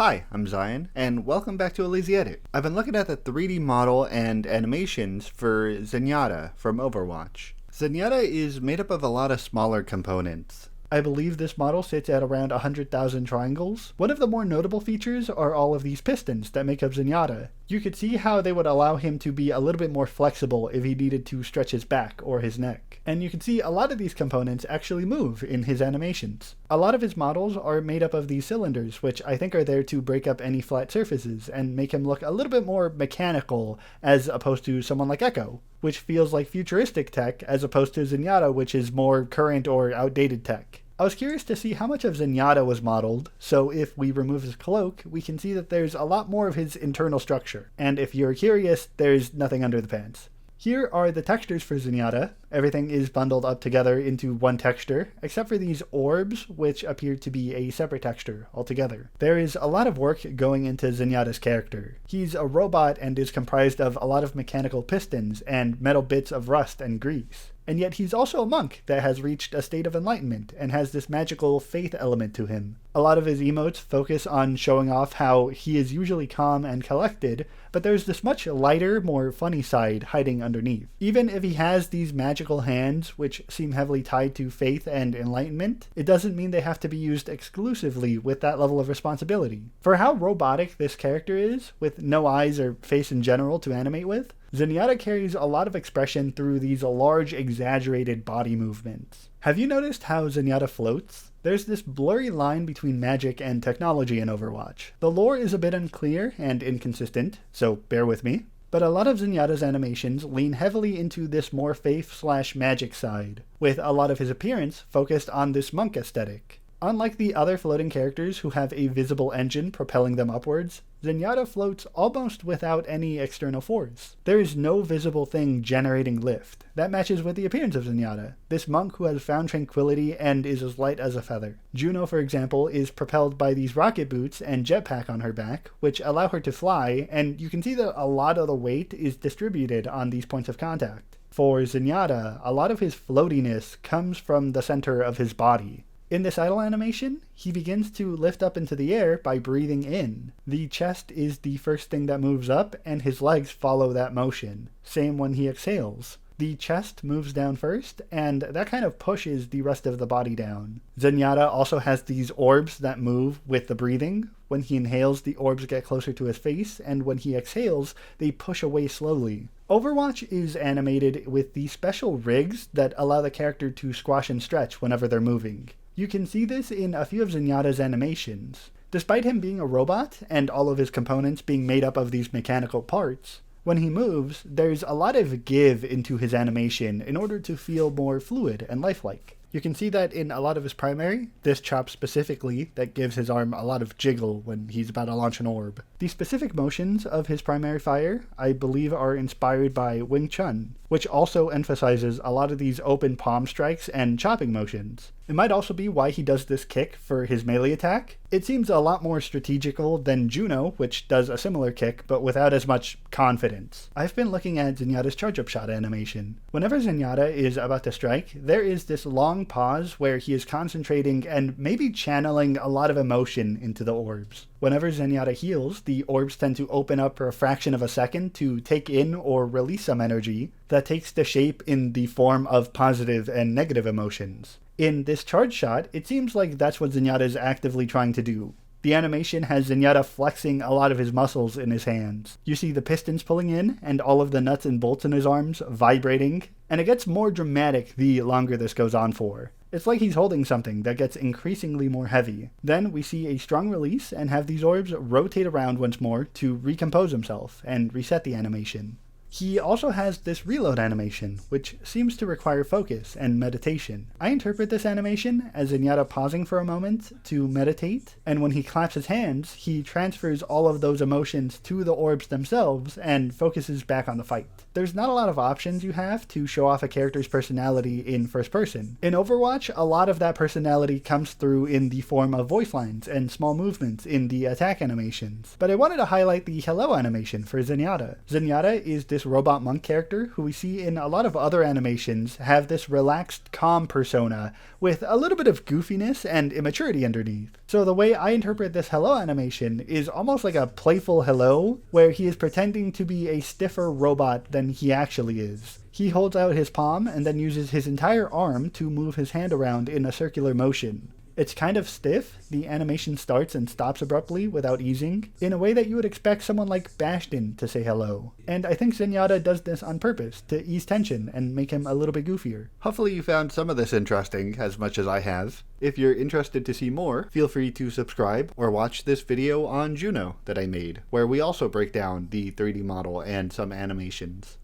Hi, I'm Zion, and welcome back to a Lazy Edit. I've been looking at the 3D model and animations for Zenyatta from Overwatch. Zenyatta is made up of a lot of smaller components. I believe this model sits at around 100,000 triangles. One of the more notable features are all of these pistons that make up Zenyatta. You could see how they would allow him to be a little bit more flexible if he needed to stretch his back or his neck. And you can see a lot of these components actually move in his animations. A lot of his models are made up of these cylinders, which I think are there to break up any flat surfaces and make him look a little bit more mechanical as opposed to someone like Echo, which feels like futuristic tech as opposed to Zenyatta, which is more current or outdated tech. I was curious to see how much of Zenyatta was modeled, so if we remove his cloak, we can see that there's a lot more of his internal structure. And if you're curious, there's nothing under the pants. Here are the textures for Zenyatta. Everything is bundled up together into one texture, except for these orbs, which appear to be a separate texture altogether. There is a lot of work going into Zenyatta's character. He's a robot and is comprised of a lot of mechanical pistons and metal bits of rust and grease. And yet he's also a monk that has reached a state of enlightenment and has this magical faith element to him. A lot of his emotes focus on showing off how he is usually calm and collected, but there's this much lighter, more funny side hiding underneath. Even if he has these magical hands, which seem heavily tied to faith and enlightenment, it doesn't mean they have to be used exclusively with that level of responsibility. For how robotic this character is, with no eyes or face in general to animate with, Zenyatta carries a lot of expression through these large, exaggerated body movements. Have you noticed how Zenyatta floats? There's this blurry line between magic and technology in Overwatch. The lore is a bit unclear and inconsistent, so bear with me. But a lot of Zenyatta's animations lean heavily into this more faith/magic side, with a lot of his appearance focused on this monk aesthetic. Unlike the other floating characters who have a visible engine propelling them upwards, Zenyatta floats almost without any external force. There is no visible thing generating lift. That matches with the appearance of Zenyatta, this monk who has found tranquility and is as light as a feather. Juno, for example, is propelled by these rocket boots and jetpack on her back, which allow her to fly, and you can see that a lot of the weight is distributed on these points of contact. For Zenyatta, a lot of his floatiness comes from the center of his body. In this idle animation, he begins to lift up into the air by breathing in. The chest is the first thing that moves up, and his legs follow that motion. Same when he exhales. The chest moves down first, and that kind of pushes the rest of the body down. Zenyatta also has these orbs that move with the breathing. When he inhales, the orbs get closer to his face, and when he exhales, they push away slowly. Overwatch is animated with these special rigs that allow the character to squash and stretch whenever they're moving. You can see this in a few of Zenyatta's animations. Despite him being a robot, and all of his components being made up of these mechanical parts, when he moves, there's a lot of give into his animation in order to feel more fluid and lifelike. You can see that in a lot of his primary, this chop specifically, that gives his arm a lot of jiggle when he's about to launch an orb. The specific motions of his primary fire, I believe, are inspired by Wing Chun, which also emphasizes a lot of these open palm strikes and chopping motions. It might also be why he does this kick for his melee attack. It seems a lot more strategical than Juno, which does a similar kick, but without as much confidence. I've been looking at Zenyatta's charge-up shot animation. Whenever Zenyatta is about to strike, there is this long pause where he is concentrating and maybe channeling a lot of emotion into the orbs. Whenever Zenyatta heals, the orbs tend to open up for a fraction of a second to take in or release some energy that takes the shape in the form of positive and negative emotions. In this charge shot, it seems like that's what Zenyatta is actively trying to do. The animation has Zenyatta flexing a lot of his muscles in his hands. You see the pistons pulling in, and all of the nuts and bolts in his arms vibrating, and it gets more dramatic the longer this goes on for. It's like he's holding something that gets increasingly more heavy. Then we see a strong release and have these orbs rotate around once more to recompose himself and reset the animation. He also has this reload animation, which seems to require focus and meditation. I interpret this animation as Zenyatta pausing for a moment to meditate, and when he claps his hands, he transfers all of those emotions to the orbs themselves and focuses back on the fight. There's not a lot of options you have to show off a character's personality in first person. In Overwatch, a lot of that personality comes through in the form of voice lines and small movements in the attack animations. But I wanted to highlight the hello animation for Zenyatta. Zenyatta is this this robot monk character, who we see in a lot of other animations, have this relaxed, calm persona with a little bit of goofiness and immaturity underneath. So the way I interpret this hello animation is almost like a playful hello, where he is pretending to be a stiffer robot than he actually is. He holds out his palm and then uses his entire arm to move his hand around in a circular motion. It's kind of stiff. The animation starts and stops abruptly without easing, in a way that you would expect someone like Bastion to say hello. And I think Zenyatta does this on purpose, to ease tension and make him a little bit goofier. Hopefully you found some of this interesting, as much as I have. If you're interested to see more, feel free to subscribe or watch this video on Juno that I made, where we also break down the 3D model and some animations.